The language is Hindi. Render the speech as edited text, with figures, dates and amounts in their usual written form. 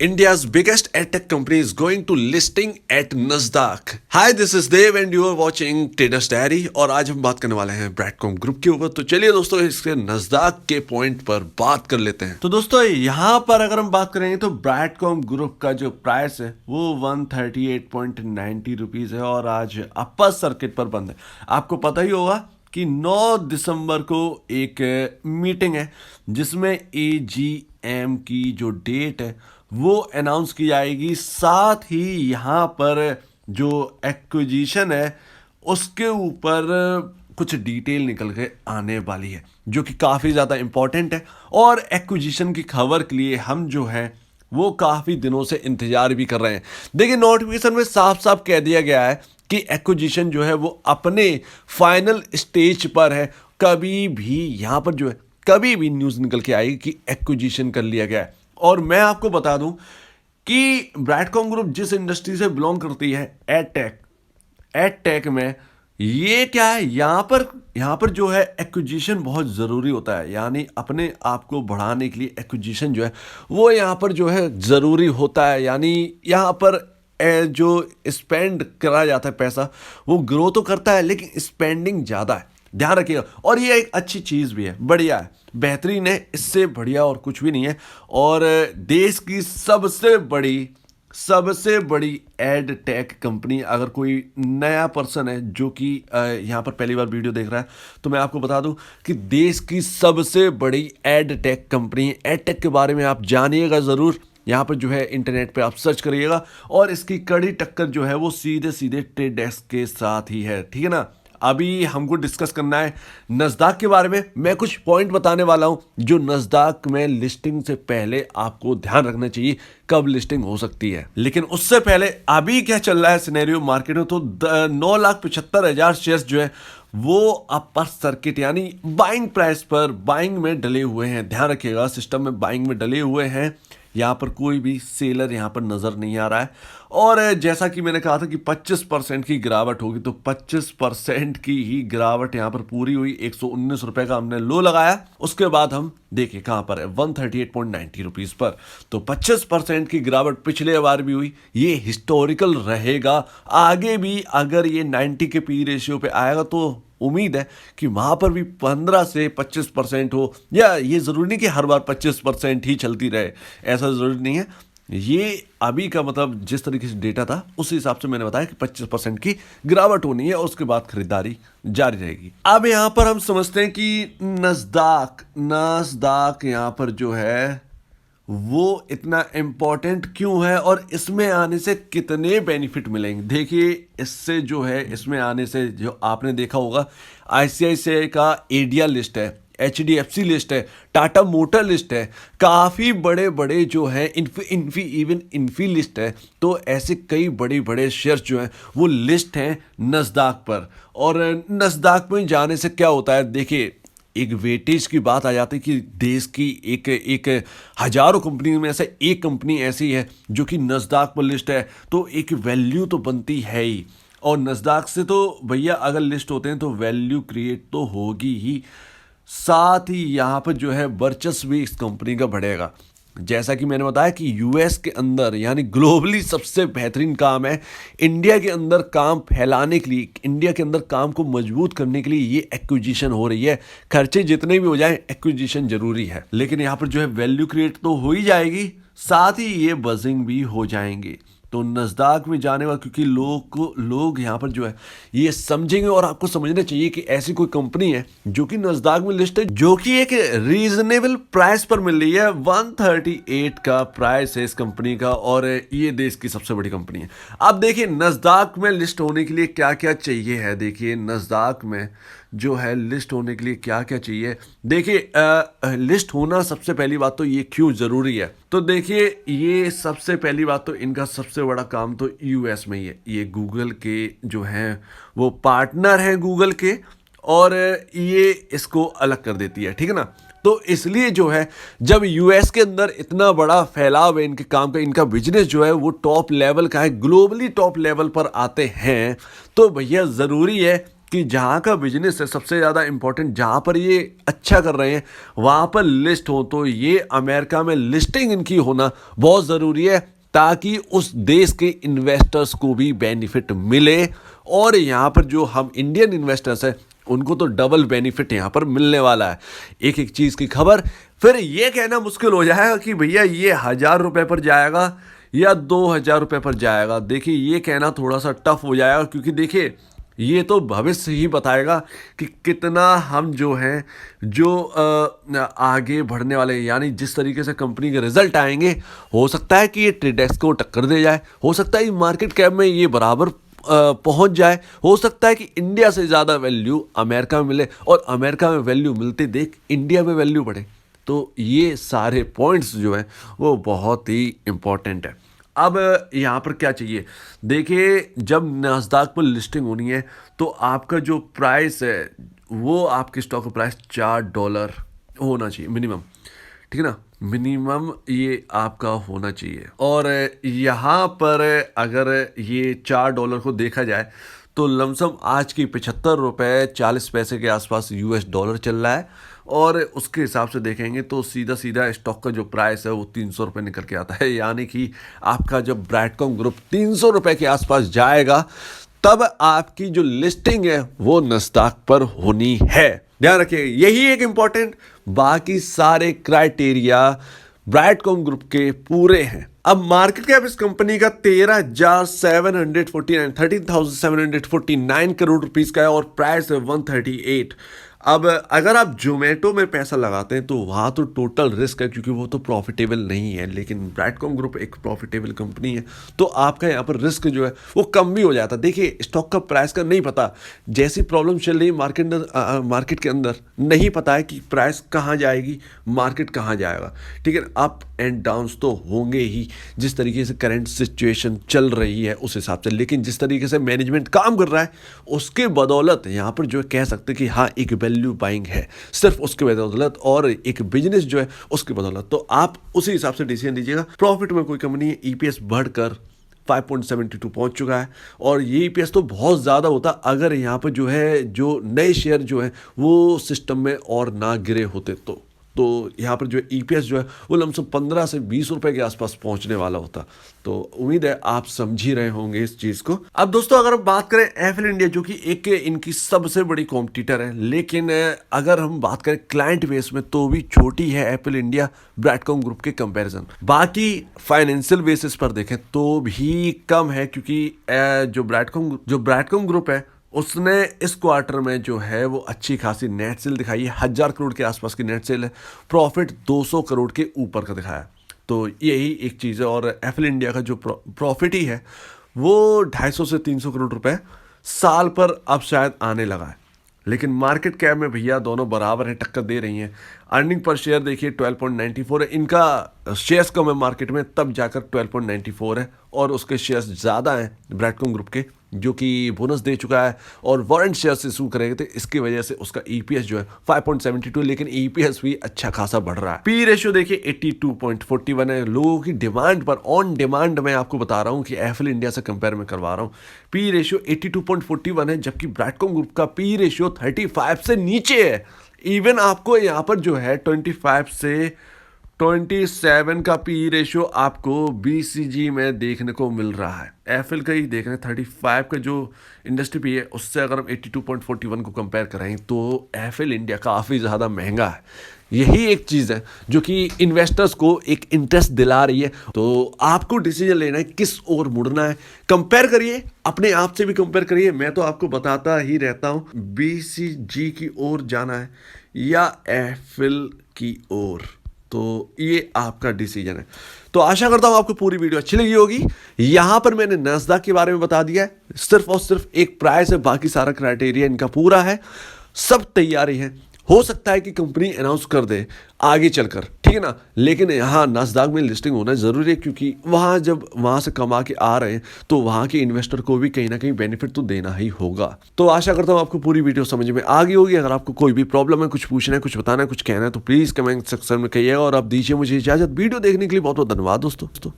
India's biggest edtech company is going to listing at Nasdaq. Hi, this is Dev and you are watching Traders Diary और आज हम बात करने वाले हैं ब्रैडकॉम ग्रुप के ऊपर। तो चलिए दोस्तों इसके नस्दाक के पॉइंट पर बात कर लेते हैं। तो दोस्तों यहाँ पर अगर हम बात करेंगे तो ब्रैडकॉम ग्रुप का जो प्राइस है वो 138.90 रुपीज है और आज अपर सर्किट पर बंद है। आपको पता ही होगा कि 9 दिसंबर को एक मीटिंग है जिसमें AGM की जो डेट है वो अनाउंस की जाएगी। साथ ही यहाँ पर जो एक्विजिशन है उसके ऊपर कुछ डिटेल निकल के आने वाली है जो कि काफ़ी ज़्यादा इम्पोर्टेंट है और एक्विजिशन की खबर के लिए हम जो है वो काफ़ी दिनों से इंतजार भी कर रहे हैं। देखिए नोटिफिकेशन में साफ साफ कह दिया गया है कि एक्विजिशन जो है वो अपने फाइनल स्टेज पर है। कभी भी यहाँ पर जो है कभी भी न्यूज़ निकल के आएगी कि एक्विजिशन कर लिया गया है। और मैं आपको बता दूं कि ब्रैडकॉम ग्रुप जिस इंडस्ट्री से बिलोंग करती है एडटेक में ये क्या है, यहाँ पर जो है एक्विजिशन बहुत ज़रूरी होता है। यानी अपने आप को बढ़ाने के लिए एक्विजिशन जो है वो यहाँ पर जो है ज़रूरी होता है। यानी यहाँ पर जो स्पेंड करा जाता है पैसा वो ग्रो तो करता है लेकिन स्पेंडिंग ज़्यादा है, ध्यान रखिएगा। और ये एक अच्छी चीज़ भी है, बढ़िया है, बेहतरीन है, इससे बढ़िया और कुछ भी नहीं है। और देश की सबसे बड़ी एड टेक कंपनी, अगर कोई नया पर्सन है जो कि यहाँ पर पहली बार वीडियो देख रहा है तो मैं आपको बता दूं कि देश की सबसे बड़ी एड टेक कंपनी है। एड टेक के बारे में आप जानिएगा ज़रूर। यहाँ पर जो है इंटरनेट पे आप सर्च करिएगा और इसकी कड़ी टक्कर जो है वो सीधे ट्रेड डेस्क के साथ ही है, ठीक है ना। अभी हमको डिस्कस करना है नस्दाक के बारे में। मैं कुछ पॉइंट बताने वाला हूं जो नस्दाक में लिस्टिंग से पहले आपको ध्यान रखना चाहिए कब लिस्टिंग हो सकती है। लेकिन उससे पहले अभी क्या चल रहा है सिनेरियो मार्केट में, तो 9,75,000 शेयर्स जो है वो अपर सर्किट यानी बाइंग प्राइस पर बाइंग में डले हुए हैं। ध्यान रखिएगा सिस्टम में बाइंग में डले हुए हैं। यहाँ पर कोई भी सेलर यहाँ पर नज़र नहीं आ रहा है। और जैसा कि मैंने कहा था कि 25% की गिरावट होगी, तो 25% की ही गिरावट यहाँ पर पूरी हुई। 119 रुपये का हमने लो लगाया, उसके बाद हम देखिए कहाँ पर है 138.90 रुपीज़ पर। तो 25% की गिरावट पिछले बार भी हुई, ये हिस्टोरिकल रहेगा। आगे भी अगर ये 90 के पी रेशियो पे आएगा तो उम्मीद है कि वहाँ पर भी 15 से 25% हो। या ये ज़रूरी नहीं कि हर बार 25% ही चलती रहे, ऐसा ज़रूरी नहीं है। ये अभी का मतलब जिस तरीके से डेटा था उस हिसाब से मैंने बताया कि 25% की गिरावट होनी है और उसके बाद खरीदारी जारी रहेगी। अब यहाँ पर हम समझते हैं कि नस्दाक यहाँ पर जो है वो इतना इम्पोर्टेंट क्यों है और इसमें आने से कितने बेनिफिट मिलेंगे। देखिए इससे जो है इसमें आने से जो आपने देखा होगा ICICI का एडिया लिस्ट है, HDFC लिस्ट है, टाटा मोटर लिस्ट है, काफ़ी बड़े जो हैं इन्फी लिस्ट है। तो ऐसे कई बड़े शेयर्स जो हैं वो लिस्ट हैं नस्दाक पर। और नस्दाक में जाने से क्या होता है, देखिए एक वेटेज की बात आ जाती है कि देश की एक हजारों कंपनी में से एक कंपनी ऐसी है जो कि नस्दाक पर लिस्ट है, तो एक वैल्यू तो बनती है ही। और नस्दाक से तो भैया अगर लिस्ट होते हैं तो वैल्यू क्रिएट तो होगी ही, साथ ही यहाँ पर जो है वर्चस्व भी इस कंपनी का बढ़ेगा। जैसा कि मैंने बताया कि यूएस के अंदर यानी ग्लोबली सबसे बेहतरीन काम है इंडिया के अंदर काम फैलाने के लिए, इंडिया के अंदर काम को मजबूत करने के लिए ये एक्विजिशन हो रही है। खर्चे जितने भी हो जाएं एक जरूरी है, लेकिन यहाँ पर जो है वैल्यू क्रिएट तो हो ही जाएगी, साथ ही ये बजिंग भी हो जाएंगे। तो नस्दाक में जाने वाला क्योंकि लोग यहाँ पर जो है ये समझेंगे और आपको समझना चाहिए कि ऐसी कोई कंपनी है जो कि नस्दाक में लिस्ट है, जो कि एक रीजनेबल प्राइस पर मिल रही है। 138 का प्राइस है इस कंपनी का और ये देश की सबसे बड़ी कंपनी है। अब देखिए नस्दाक में लिस्ट होने के लिए क्या क्या चाहिए है। देखिए नस्दाक में जो है लिस्ट होने के लिए क्या क्या चाहिए, देखिए लिस्ट होना सबसे पहली बात तो ये क्यों ज़रूरी है। तो देखिए ये सबसे पहली बात तो इनका सबसे बड़ा काम तो US में ही है। ये गूगल के जो हैं वो पार्टनर हैं गूगल के, और ये इसको अलग कर देती है, ठीक है ना। तो इसलिए जो है जब US के अंदर इतना बड़ा फैलाव है इनके काम का, इनका बिजनेस जो है वो टॉप लेवल का है, ग्लोबली टॉप लेवल पर आते हैं, तो भैया ज़रूरी है कि जहाँ का बिजनेस है सबसे ज़्यादा इम्पोर्टेंट, जहाँ पर ये अच्छा कर रहे हैं वहाँ पर लिस्ट हो, तो ये अमेरिका में लिस्टिंग इनकी होना बहुत ज़रूरी है ताकि उस देश के इन्वेस्टर्स को भी बेनिफिट मिले, और यहाँ पर जो हम इंडियन इन्वेस्टर्स हैं उनको तो डबल बेनिफिट यहाँ पर मिलने वाला है। एक एक चीज़ की खबर, फिर ये कहना मुश्किल हो जाएगा कि भैया ये 1,000 रुपये पर जाएगा या 2,000 रुपये पर जाएगा। देखिए ये कहना थोड़ा सा टफ हो जाएगा, क्योंकि देखिए ये तो भविष्य ही बताएगा कि कितना हम जो हैं जो आगे बढ़ने वाले, यानी जिस तरीके से कंपनी के रिजल्ट आएंगे, हो सकता है कि ये ट्रेडेक्स को टक्कर दे जाए, हो सकता है कि मार्केट कैप में ये बराबर पहुंच जाए, हो सकता है कि इंडिया से ज़्यादा वैल्यू अमेरिका में मिले और अमेरिका में वैल्यू मिलते देख इंडिया में वैल्यू बढ़े। तो ये सारे पॉइंट्स जो हैं वो बहुत ही इम्पोर्टेंट है। अब यहाँ पर क्या चाहिए, देखिए जब नास्डाक पर लिस्टिंग होनी है तो आपका जो प्राइस है वो आपके स्टॉक का प्राइस $4 होना चाहिए मिनिमम, ठीक है ना, मिनिमम ये आपका होना चाहिए। और यहाँ पर अगर ये $4 को देखा जाए तो लमसम आज की 75 रुपये 40 पैसे के आसपास US डॉलर चल रहा है, और उसके हिसाब से देखेंगे तो सीधा सीधा स्टॉक का जो प्राइस है वो 300 रुपये निकल के आता है। यानी कि आपका जब ब्रैडकॉम ग्रुप 300 रुपये के आसपास जाएगा तब आपकी जो लिस्टिंग है वो नास्डाक पर होनी है। ध्यान रखिए यही एक इम्पॉर्टेंट, बाकी सारे क्राइटेरिया ब्रैडकॉम ग्रुप के पूरे हैं। अब मार्केट कैप इस कंपनी का 13,749 करोड़ रुपीस का है और प्राइस है 138। अब अगर आप जोमेटो में पैसा लगाते हैं तो वहाँ तो टोटल रिस्क है, क्योंकि वो तो प्रॉफिटेबल नहीं है, लेकिन ब्रैडकॉम ग्रुप एक प्रॉफिटेबल कंपनी है तो आपका यहाँ पर रिस्क जो है वो कम भी हो जाता है। देखिए स्टॉक का प्राइस का नहीं पता, जैसी प्रॉब्लम चल रही है मार्केट के अंदर नहीं पता है कि प्राइस कहाँ जाएगी, मार्केट कहाँ जाएगा, ठीक है। अप एंड डाउन्स तो होंगे ही, जिस तरीके से करंट सिचुएशन चल रही है उस हिसाब से, लेकिन जिस तरीके से मैनेजमेंट काम कर रहा है उसके बदौलत यहाँ पर जो कह सकते कि हाँ एक वैल्यू बाइंग है, सिर्फ उसके बदौलत, और एक बिजनेस जो है उसके बदौलत। तो आप उसी हिसाब से डिसीजन लीजिएगा। प्रॉफिट में कोई कमी नहीं है, EPS बढ़कर 5.72 पहुंच चुका है, और ये EPS तो बहुत ज़्यादा होता अगर यहाँ पर जो है जो नए शेयर जो है वो सिस्टम में और ना गिरे होते तो यहाँ पर जो EPS जो है वो लमसम 15 से 20 रुपए के आसपास पहुंचने वाला होता। तो उम्मीद है आप समझ ही रहे होंगे इस चीज़ को। अब दोस्तों अगर हम बात करें एफएल इंडिया, जो कि एक इनकी सबसे बड़ी कॉम्पिटिटर है, लेकिन अगर हम बात करें क्लाइंट बेस में तो भी छोटी है एफएल इंडिया ब्रैडकॉम ग्रुप के कंपैरिजन। बाकी फाइनेंशियल बेसिस पर देखें तो भी कम है, क्योंकि जो ब्रैडकॉम ग्रुप है उसने इस क्वार्टर में जो है वो अच्छी खासी नेट सेल दिखाई है, 1,000 करोड़ के आसपास की नेट सेल है, प्रॉफिट 200 करोड़ के ऊपर का दिखाया। तो यही एक चीज़ है। और एफएल इंडिया का जो प्रॉफिट ही है वो 250 से 300 करोड़ रुपए साल पर अब शायद आने लगा है, लेकिन मार्केट कैप में भैया दोनों बराबर है, टक्कर दे रही हैं। अर्निंग पर शेयर देखिए 12.94 है, इनका शेयर्स कम है मार्केट में तब जाकर 12.94 है, और उसके शेयर्स ज़्यादा हैं ब्रैडकॉम ग्रुप के, जो कि बोनस दे चुका है और वारंट शेयर्स इशू करेंगे, तो इसकी वजह से उसका EPS जो है 5.72, लेकिन EPS भी अच्छा खासा बढ़ रहा है। पी रेशियो देखिए 82.41 है। लोगों की डिमांड पर, ऑन डिमांड मैं आपको बता रहा हूँ कि एफएल इंडिया से कंपेयर में करवा रहा हूँ, पी रेशियो 82.41 है, जबकि ब्रैडकॉम ग्रुप का पी रेशियो 35 से नीचे है। इवन आपको यहाँ पर जो है 25 से 27 का पी रेशियो आपको BCG में देखने को मिल रहा है। एफएल का ही देख रहे हैं 35 का जो इंडस्ट्री पी है, उससे अगर हम 82.41 को कंपेयर करें तो एफएल इंडिया काफ़ी ज़्यादा महंगा है। यही एक चीज़ है जो कि इन्वेस्टर्स को एक इंटरेस्ट दिला रही है। तो आपको डिसीजन लेना है किस ओर मुड़ना है, कंपेयर करिए, अपने आप से भी कंपेयर करिए। मैं तो आपको बताता ही रहता हूँ BCG की ओर जाना है या एफएल की ओर, तो ये आपका डिसीजन है। तो आशा करता हूं आपको पूरी वीडियो अच्छी लगी होगी। यहां पर मैंने नास्डाक के बारे में बता दिया है, सिर्फ और सिर्फ एक प्राइस है, बाकी सारा क्राइटेरिया इनका पूरा है, सब तैयारी है। हो सकता है कि कंपनी अनाउंस कर दे आगे चलकर, ठीक है ना, लेकिन यहाँ नास्डाक में लिस्टिंग होना जरूरी है, क्योंकि वहाँ जब वहाँ से कमा के आ रहे हैं तो वहाँ के इन्वेस्टर को भी कहीं ना कहीं बेनिफिट तो देना ही होगा। तो आशा करता हूँ आपको पूरी वीडियो समझ में आ गई होगी। अगर आपको कोई भी प्रॉब्लम है, कुछ पूछना है, कुछ बताना है, कुछ कहना है, तो प्लीज़ कमेंट सेक्शन में कहिएगा। और आप दीजिए मुझे इजाज़त। वीडियो देखने के लिए बहुत बहुत धन्यवाद दोस्तों।